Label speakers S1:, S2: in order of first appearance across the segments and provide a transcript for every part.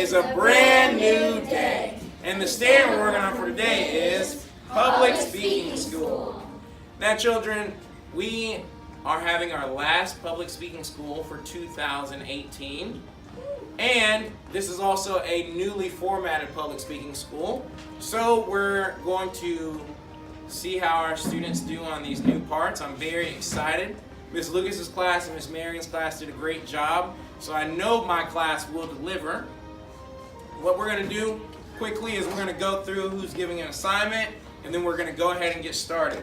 S1: is a brand new day. And the standard we're working on for today is Public Speaking School. Now children, we are having our last public speaking school for 2018. And this is also a newly formatted public speaking school. So we're going to see how our students do on these new parts. I'm very excited. Miss Lucas's class and Miss Marion's class did a great job. So I know my class will deliver. What we're going to do quickly is we're going to go through who's giving an assignment, and then we're going to go ahead and get started.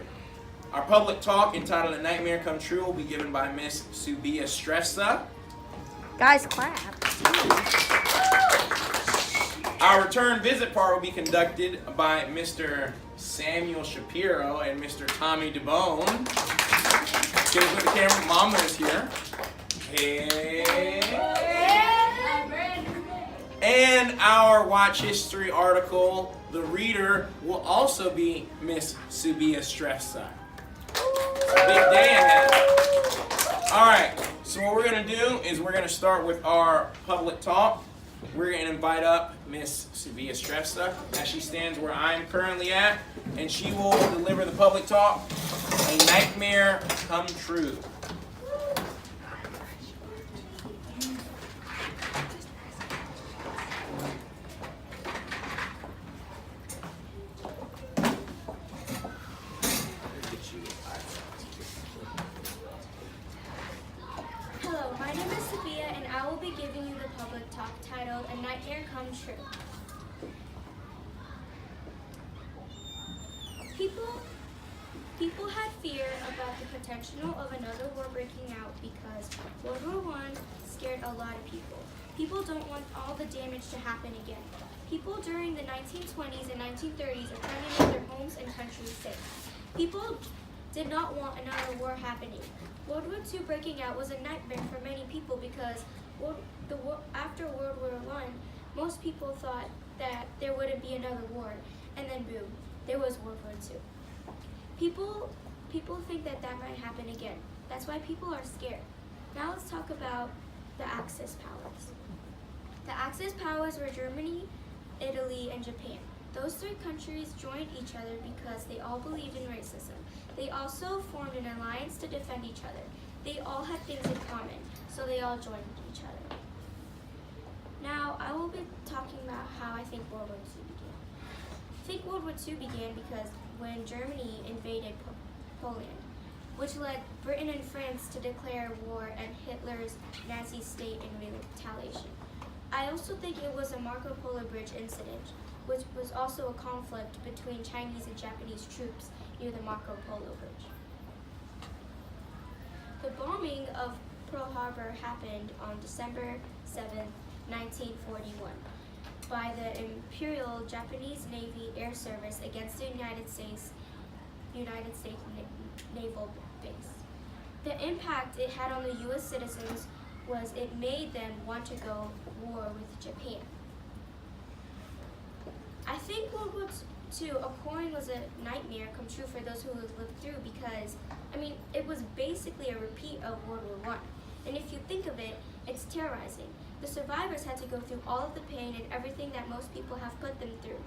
S1: Our public talk entitled A Nightmare Come True will be given by Miss Subia Stressa.
S2: Guys, clap.
S1: Our return visit part will be conducted by Mr. Samuel Shapiro and Mr. Tommy DeBone. Get us with the camera. Mama is here. Hey. And our Watch History article, the reader, will also be Miss Subia Stressa. Big day ahead. Alright, so what we're going to do is we're going to start with our public talk. We're going to invite up Miss Subia Stressa as she stands where I'm currently at, and she will deliver the public talk, A Nightmare Come True.
S3: Hello, my name is Sophia, and I will be giving you the public talk titled A Nightmare Come True. People had fear about the potential of another war breaking out because World War I scared a lot of people. People don't want all the damage to happen again. People during the 1920s and 1930s are trying to make their homes and countries safe. People did not want another war happening. World War II breaking out was a nightmare for many people because after World War I, most people thought that there wouldn't be another war, and then boom, there was World War II. People think that might happen again. That's why people are scared. Now let's talk about the Axis powers. The Axis powers were Germany, Italy, and Japan. Those three countries joined each other because they all believed in racism. They also formed an alliance to defend each other. They all had things in common, so they all joined each other. Now, I will be talking about how I think World War II began. I think World War II began because when Germany invaded Poland, which led Britain and France to declare war and Hitler's Nazi state in retaliation. I also think it was a Marco Polo Bridge incident, which was also a conflict between Chinese and Japanese troops near the Marco Polo Bridge. The bombing of Pearl Harbor happened on December 7, 1941, by the Imperial Japanese Navy Air Service against the United States Naval Base. The impact it had on the U.S. citizens was it made them want to go war with Japan. I think World War II occurring was a nightmare come true for those who lived through because, it was basically a repeat of World War I. And if you think of it, it's terrorizing. The survivors had to go through all of the pain and everything that most people have put them through.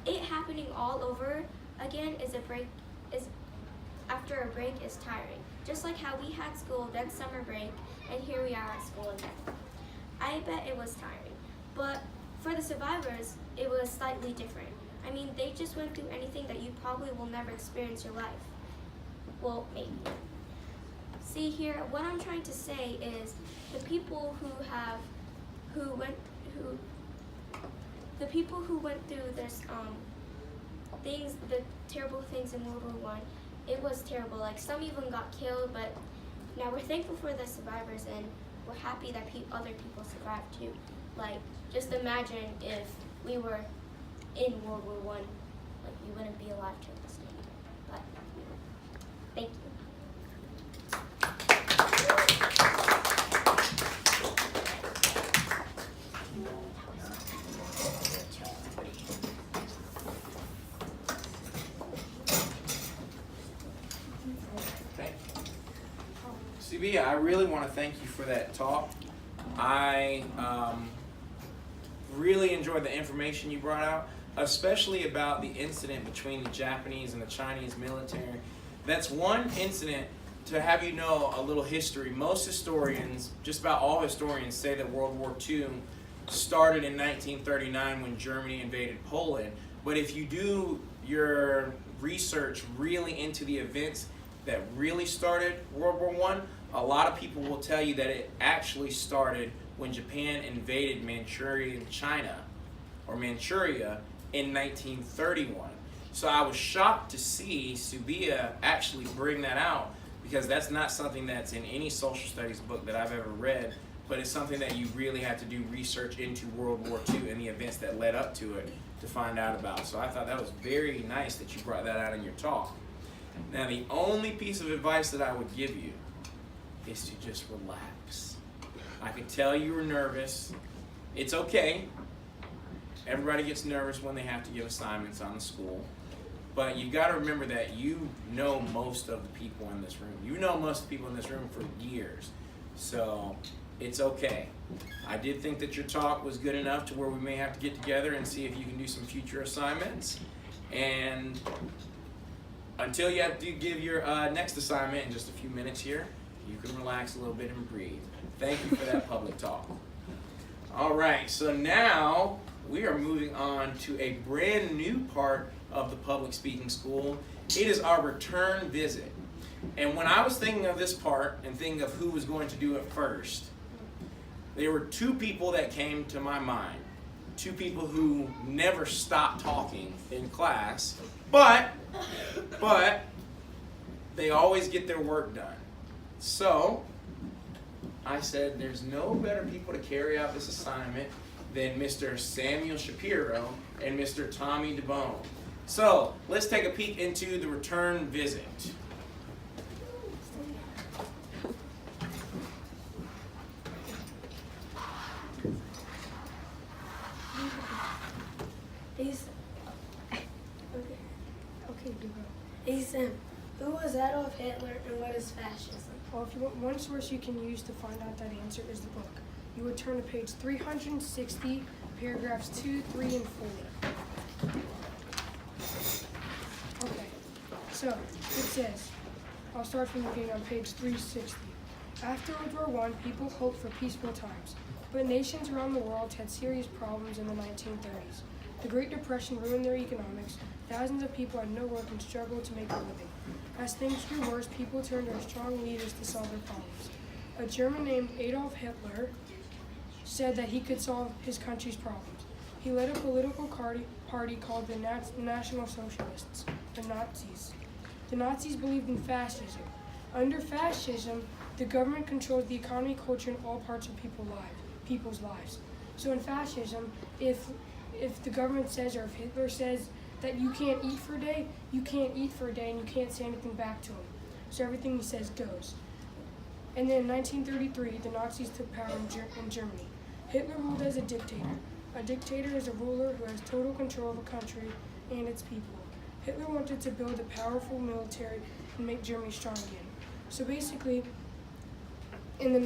S3: It happening all over again after a break is tiring. Just like how we had school, then summer break, and here we are at school again. I bet it was tiring. But for the survivors, it was slightly different. They just went through anything that you probably will never experience in your life. Well, maybe. See here, what I'm trying to say is the people who went through this the terrible things in World War I, it was terrible. Like some even got killed, but now we're thankful for the survivors and we're happy that other people survived too. Like just imagine if we were in World War I, we wouldn't be alive to this day. But thank you.
S1: Subia, I really want to thank you for that talk. I really enjoyed the information you brought out, especially about the incident between the Japanese and the Chinese military. That's one incident to have you know a little history. Most historians, just about all historians, say that World War II started in 1939 when Germany invaded Poland. But if you do your research really into the events that really started World War I, a lot of people will tell you that it actually started when Japan invaded Manchuria, China, or Manchuria in 1931. So I was shocked to see Subia actually bring that out, because that's not something that's in any social studies book that I've ever read, but it's something that you really have to do research into World War II and the events that led up to it to find out about. So I thought that was very nice that you brought that out in your talk. Now, the only piece of advice that I would give you is to just relax. I could tell you were nervous. It's okay. Everybody gets nervous when they have to give assignments on the school. But you got to remember that you know most of the people in this room. You know most of the people in this room for years. So it's okay. I did think that your talk was good enough to where we may have to get together and see if you can do some future assignments. And until you have to give your next assignment in just a few minutes here, you can relax a little bit and breathe. Thank you for that public talk. All right, so now we are moving on to a brand new part of the public speaking school. It is our return visit. And when I was thinking of this part and thinking of who was going to do it first, there were two people that came to my mind. Two people who never stopped talking in class, but they always get their work done. So I said there's no better people to carry out this assignment than Mr. Samuel Shapiro and Mr. Tommy DeBone. So let's take a peek into the return visit.
S4: Hey Sam, who was Adolf Hitler and what is fascism?
S5: Well, if you want one source you can use to find out that answer is the book. You would turn to page 360, paragraphs 2, 3, and 4. Okay, so it says, I'll start from the beginning on page 360. After World War I, people hoped for peaceful times, but nations around the world had serious problems in the 1930s. The Great Depression ruined their economics. Thousands of people had no work and struggled to make a living. As things grew worse, people turned to strong leaders to solve their problems. A German named Adolf Hitler said that he could solve his country's problems. He led a political party called the National Socialists, the Nazis. The Nazis believed in fascism. Under fascism, the government controls the economy, culture, and all parts of people's lives. So in fascism, if the government says, or if Hitler says that you can't eat for a day, you can't eat for a day and you can't say anything back to him. So everything he says goes. And then in 1933, the Nazis took power in Germany. Hitler ruled as a dictator. A dictator is a ruler who has total control of a country and its people. Hitler wanted to build a powerful military and make Germany strong again. So basically, in the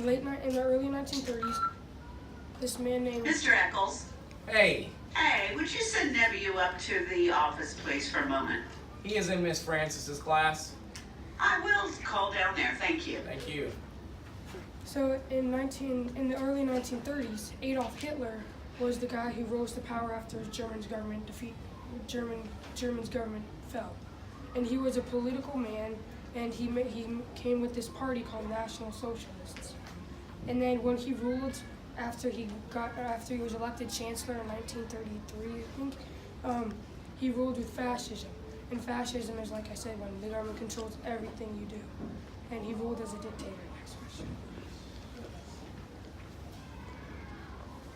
S5: early 1930s, this man named
S6: Mr. Echols.
S1: Hey,
S6: Hey, would you send Nebby up to the office, please, for a moment?
S1: he is in Miss Francis's class.
S6: I will call down there, thank you.
S1: Thank you.
S5: So in the early 1930s, Adolf Hitler was the guy who rose to power after Germany's government fell, and he was a political man, and he came with this party called National Socialists. And then when he ruled, after he was elected chancellor in 1933, I think, he ruled with fascism. And fascism is, like I said, when the government controls everything you do. And he ruled as a dictator. Next question.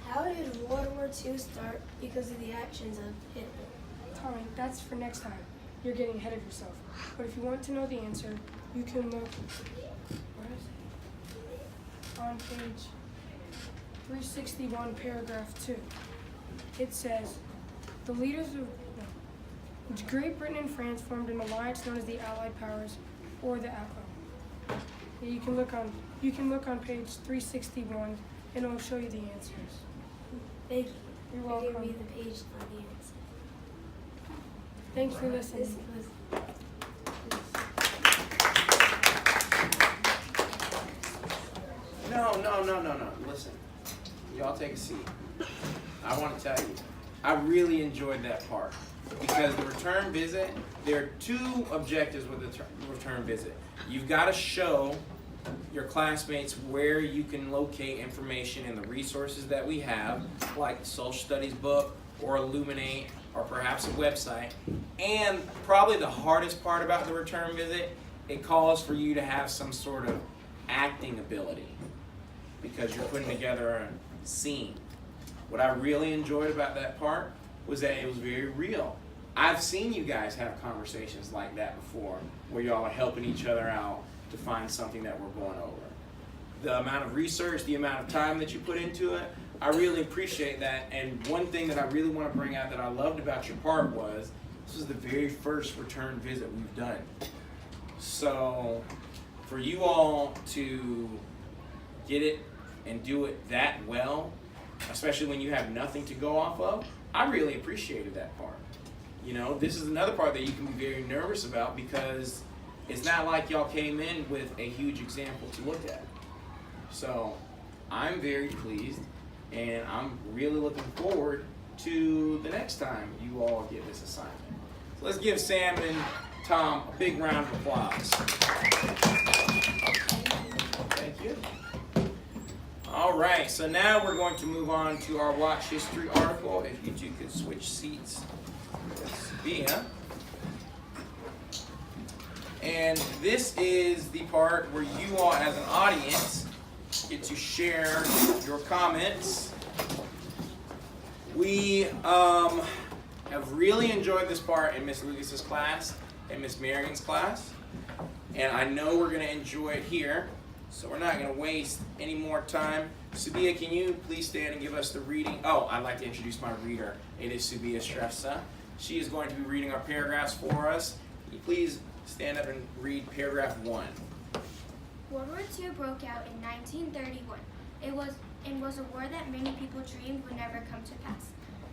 S4: How did World War II start because of the actions of Hitler?
S5: Tommy, that's for next time. You're getting ahead of yourself. But if you want to know the answer, you can look, where is it? On page 361, paragraph 2. It says, the leaders of Great Britain and France formed an alliance known as the Allied Powers, or the APO. You can look on page 361, and it'll show you the answers.
S4: Thank you.
S5: You're
S4: for giving
S5: welcome.
S4: me the page on the answer.
S5: Thanks for
S4: This
S5: listening.
S4: was
S1: No. Listen, y'all take a seat. I want to tell you, I really enjoyed that part because the return visit, there are two objectives with the return visit. You've got to show your classmates where you can locate information in the resources that we have, like the social studies book or Illuminate or perhaps a website. And probably the hardest part about the return visit, it calls for you to have some sort of acting ability because you're putting together a scene. What I really enjoyed about that part was that it was very real. I've seen you guys have conversations like that before where y'all are helping each other out to find something that we're going over. The amount of research, the amount of time that you put into it, I really appreciate that. And one thing that I really want to bring out that I loved about your part was this was the very first return visit we've done. So for you all to get it and do it that well, especially when you have nothing to go off of, I really appreciated that part. You know, this is another part that you can be very nervous about because it's not like y'all came in with a huge example to look at. So I'm very pleased and I'm really looking forward to the next time you all get this assignment. So let's give Sam and Tom a big round of applause. Thank you. All right, so now we're going to move on to our watch history article. If you two could switch seats with Sabia. And this is the part where you all as an audience get to share your comments. We have really enjoyed this part in Miss Lucas's class and Miss Marion's class. And I know we're going to enjoy it here. So we're not going to waste any more time. Sabia, can you please stand and give us the reading? Oh, I'd like to introduce my reader. It is Sabia Strefsa. She is going to be reading our paragraphs for us. Can you please stand up and read paragraph 1?
S3: World War II broke out in 1931. It was a war that many people dreamed would never come to pass.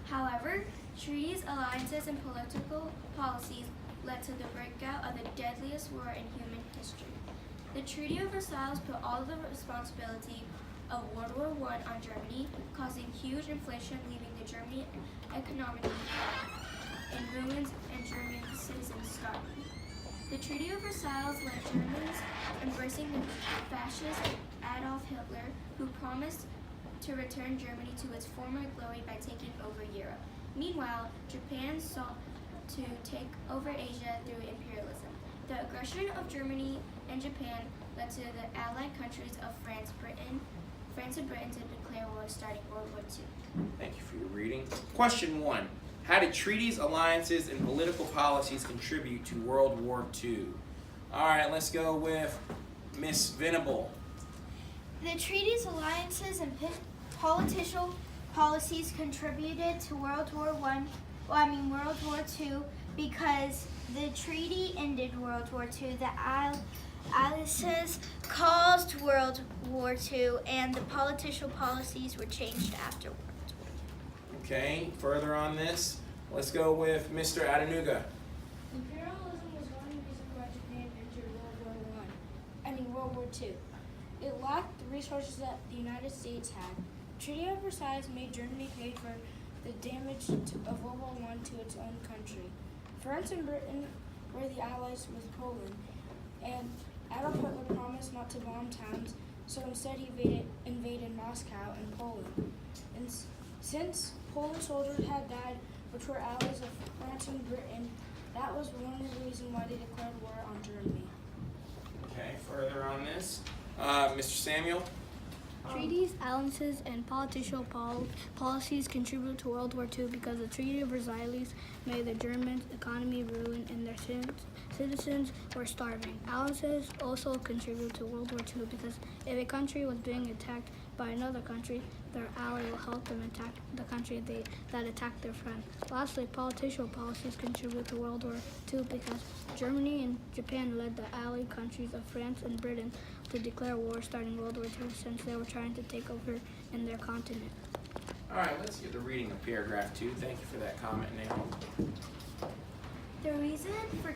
S3: However, treaties, alliances, and political policies led to the breakout of the deadliest war in human history. The Treaty of Versailles put all the responsibility of World War I on Germany, causing huge inflation, leaving the German economy in ruins and German citizens starving. The Treaty of Versailles led Germans embracing the fascist Adolf Hitler, who promised to return Germany to its former glory by taking over Europe. Meanwhile, Japan sought to take over Asia through imperialism. The aggression of Germany and Japan led to the allied countries of France and Britain to declare war, starting World War II.
S1: Thank you for your reading. Question 1. How did treaties, alliances, and political policies contribute to World War II? All right, let's go with Miss Venable.
S7: The treaties, alliances, and political policies contributed to World War II because the treaty ended World War II. The alliances caused World War II, and the political policies were changed afterwards.
S1: Okay, further on this, let's go with Mr. Adenuga.
S8: Imperialism was one reason why Japan entered World War II. It lacked the resources that the United States had. The Treaty of Versailles made Germany pay for the damage of World War I to its own country. France and Britain were the allies with Poland, and Adolf Hitler promised not to bomb towns, so instead he invaded Moscow and Poland. And since Polish soldiers had died, which were allies of France and Britain, that was one of the reasons why they declared war on Germany.
S1: Okay, further on this, Mr. Samuel.
S2: Treaties, alliances, and political policies contribute to World War II because the Treaty of Versailles made the German economy ruin and their citizens were starving. Alliances also contribute to World War II because if a country was being attacked by another country, their ally will help them attack the country that attacked their friend. Lastly, political policies contribute to World War II because Germany and Japan led the allied countries of France and Britain to declare war starting World War II since they were trying to take over in their continent.
S1: All right, let's get to reading of paragraph 2. Thank you for that comment, Naomi.
S3: The reason for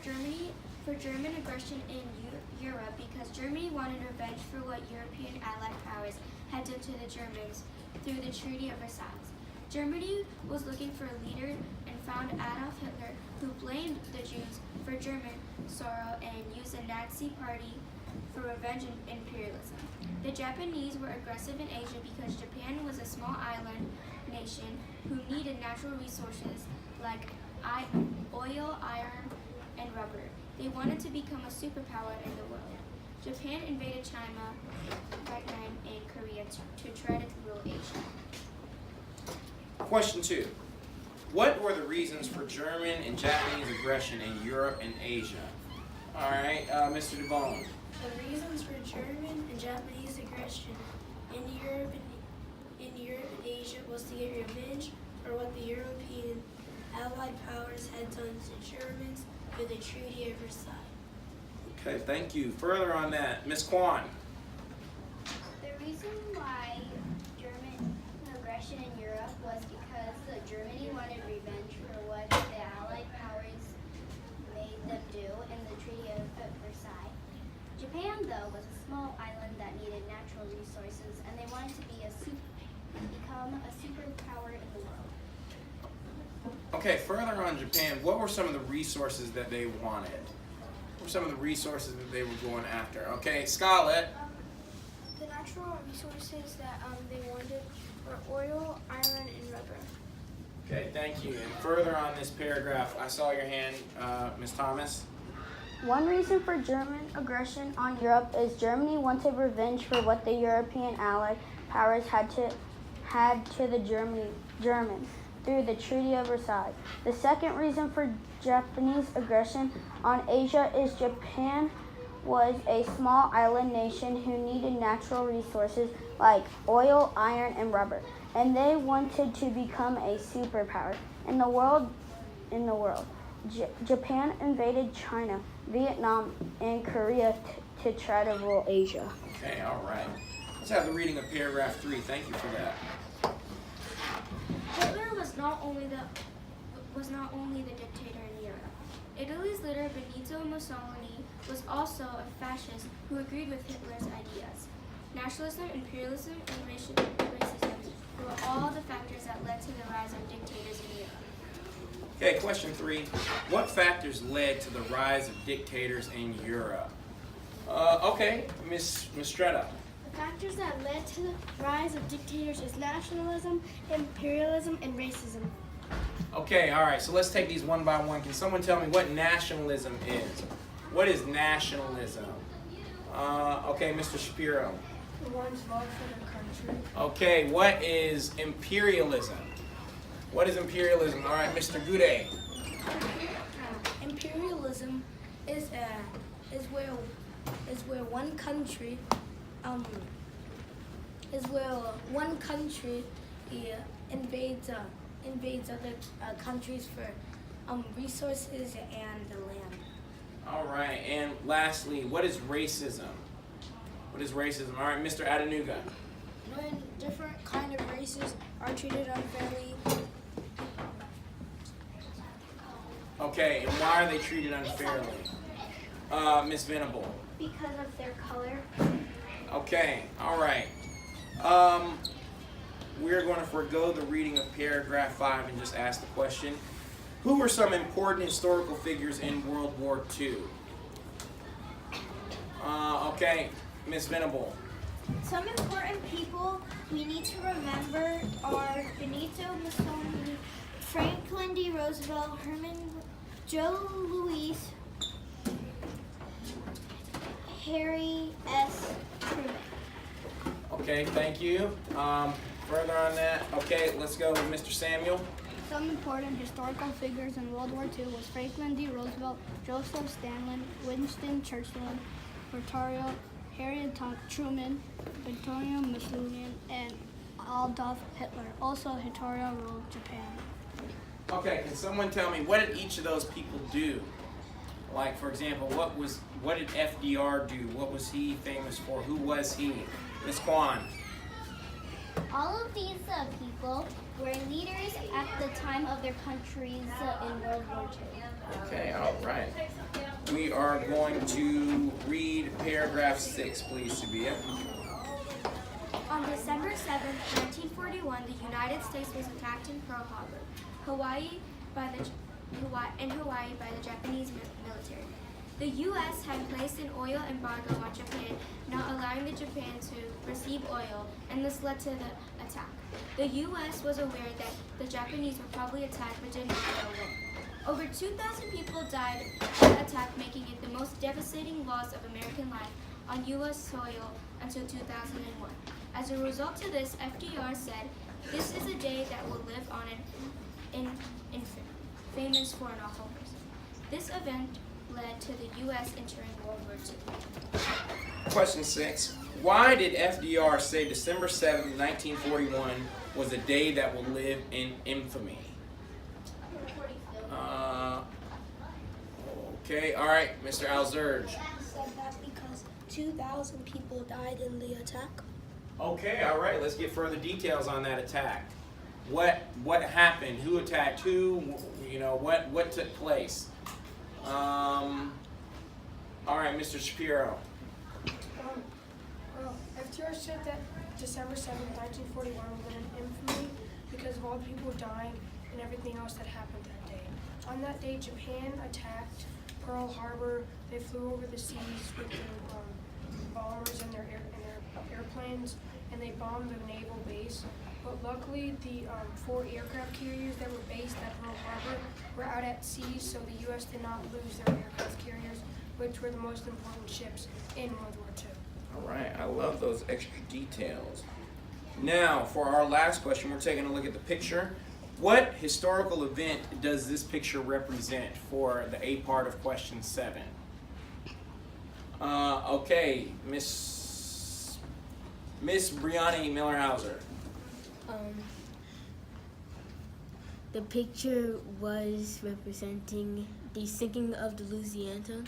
S3: German aggression in Europe because Germany wanted revenge for what European Allied powers had done to the Germans through the Treaty of Versailles. Germany was looking for a leader and found Adolf Hitler, who blamed the Jews for German sorrow and used the Nazi Party for revenge and imperialism. The Japanese were aggressive in Asia because Japan was a small island nation who needed natural resources like oil, iron, and rubber. They wanted to become a superpower in the world. Japan invaded China, Vietnam, and Korea to try to rule Asia.
S1: Question 2. What were the reasons for German and Japanese aggression in Europe and Asia? All right, Mr. DeBone.
S4: The reasons for German and Japanese aggression in Europe and Asia was to get revenge for what the European Allied powers had done to Germans through the Treaty of Versailles.
S1: Okay, thank you. Further on that, Ms. Kwan.
S7: The reason why German aggression in Europe was because Germany wanted revenge for what the Allied powers made them do in the Treaty of Versailles. Japan, though, was a small island that needed natural resources, and they wanted to become a superpower in the world.
S1: Okay, further on Japan, what were some of the resources that they wanted? What were some of the resources that they were going after? Okay, Scarlett.
S8: The natural resources that they wanted were oil, iron, and rubber.
S1: Okay, thank you. And further on this paragraph, I saw your hand, Ms. Thomas.
S9: One reason for German aggression on Europe is Germany wanted revenge for what the European Allied powers had to the Germans through the Treaty of Versailles. The second reason for Japanese aggression on Asia is Japan was a small island nation who needed natural resources like oil, iron, and rubber, and they wanted to become a superpower in the world. Japan invaded China, Vietnam, and Korea to try to rule Asia.
S1: Okay, all right. Let's have the reading of paragraph 3. Thank you for that.
S3: Hitler was not only the dictator in Europe. Italy's leader Benito Mussolini was also a fascist who agreed with Hitler's ideas. Nationalism, imperialism, and racism were all the factors that led to the rise of dictators in Europe.
S1: Okay, question 3. What factors led to the rise of dictators in Europe? Okay, Miss Stretta.
S8: The factors that led to the rise of dictators is nationalism, imperialism, and racism.
S1: Okay, all right, so let's take these one by one. Can someone tell me what nationalism is? What is nationalism? Okay, Mr. Shapiro.
S5: One's love for their country.
S1: Okay, what is imperialism? What is imperialism? All right, Mr. Goudet.
S4: Imperialism is where one country invades other countries for resources and the land.
S1: All right, and lastly, what is racism? What is racism? All right, Mr. Adenuga.
S8: When different kind of races are treated unfairly.
S1: Okay, and why are they treated unfairly? Ms. Venable.
S7: Because of their color.
S1: Okay, all right. We're going to forego the reading of paragraph 5 and just ask the question. Who were some important historical figures in World War II? Okay, Ms. Venable.
S7: Some important people we need to remember are Benito Mussolini, Franklin D. Roosevelt, Joe Louis, Harry S. Truman.
S1: Okay, thank you. Further on that, okay, let's go with Mr. Samuel.
S2: Some important historical figures in World War II was Franklin D. Roosevelt, Joseph Stalin, Winston Churchill, Harry Truman, Benito Mussolini, and Adolf Hitler. Also, Hitler ruled Japan.
S1: Okay, can someone tell me what did each of those people do? Like, for example, what did FDR do? What was he famous for? Who was he? Ms. Kwan.
S7: All of these people were leaders at the time of their countries in World War II.
S1: Okay, all right. We are going to read paragraph 6, please, Sabia.
S3: On December 7, 1941, the United States was attacked in Pearl Harbor, Hawaii by the Japanese military. The U.S. had placed an oil embargo on Japan, not allowing the Japan to receive oil, and this led to the attack. The U.S. was aware that the Japanese would probably attack but did not go win. Over 2,000 people died in the attack, making it the most devastating loss of American life on U.S. soil until 2001. As a result of this, FDR said, "This is a day that will live on in famous for an awful person." This event led to the U.S. entering World War II.
S1: Question 6. Why did FDR say December 7, 1941 was a day that will live in infamy? Okay, all right, Mr. Alzurge.
S4: Said that because 2,000 people died in the attack.
S1: Okay, all right, let's get further details on that attack. What happened? Who attacked who? You know, what took place? All right, Mr. Shapiro.
S5: FDR said that December 7th, 1941 was an infamy because of all the people dying and everything else that happened that day. On that day, Japan attacked Pearl Harbor. They flew over the seas with their bombers and their airplanes, and they bombed the naval base. But luckily, the 4 aircraft carriers that were based at Pearl Harbor were out at sea, so the U.S. did not lose their aircraft carriers, which were the most important ships in World War II.
S1: All right, I love those extra details. Now, for our last question, we're taking a look at the picture. What historical event does this picture represent for the A part of question 7? Okay, Miss Brianni Millerhauser.
S10: The picture was representing the sinking of the Louisiana.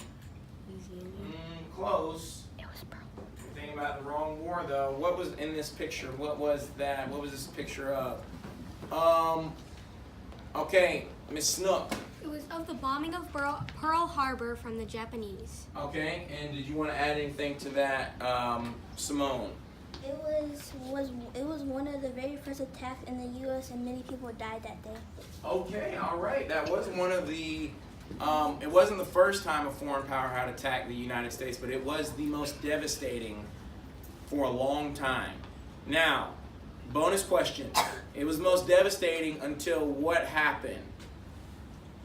S1: Close.
S2: It was Pearl.
S1: You're thinking about the wrong war, though. What was in this picture? What was that? What was this picture of? Okay, Miss Snook.
S8: It was of the bombing of Pearl Harbor from the Japanese.
S1: Okay, and did you want to add anything to that, Simone?
S9: It was one of the very first attacks in the U.S. and many people died that day.
S1: Okay, all right. That was one of the. It wasn't the first time a foreign power had attacked the United States, but it was the most devastating for a long time. Now, bonus question. It was most devastating until what happened?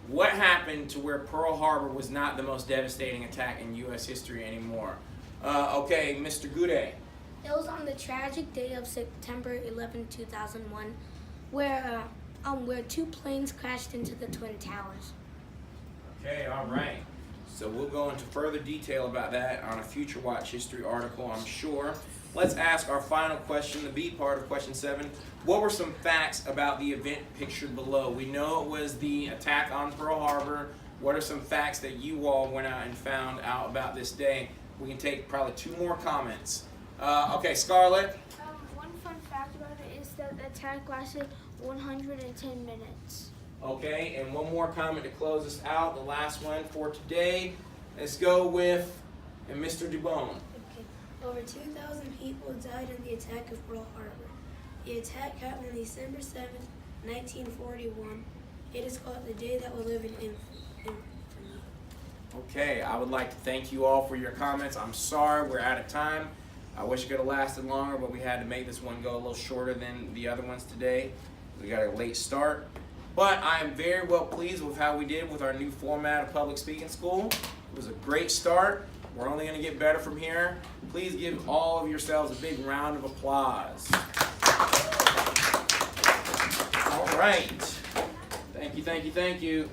S1: What happened to where Pearl Harbor was not the most devastating attack in U.S. history anymore? Okay, Mr. Goudet.
S2: It was on the tragic day of September 11, 2001, where 2 planes crashed into the Twin Towers.
S1: Okay, all right. So we'll go into further detail about that on a future Watch History article, I'm sure. Let's ask our final question, the B part of question 7. What were some facts about the event pictured below? We know it was the attack on Pearl Harbor. What are some facts that you all went out and found out about this day? We can take probably 2 more comments. Okay, Scarlett.
S8: One fun fact about it is that the attack lasted 110 minutes.
S1: Okay, and one more comment to close us out, the last one for today. Let's go with Mr. Dubone.
S4: Okay. Over 2,000 people died in the attack of Pearl Harbor. The attack happened on December 7th, 1941. It is called the day that will live in infamy.
S1: Okay, I would like to thank you all for your comments. I'm sorry we're out of time. I wish it could have lasted longer, but we had to make this one go a little shorter than the other ones today. We got a late start. But I am very well pleased with how we did with our new format of public speaking school. It was a great start. We're only going to get better from here. Please give all of yourselves a big round of applause. All right. Thank you, thank you, thank you.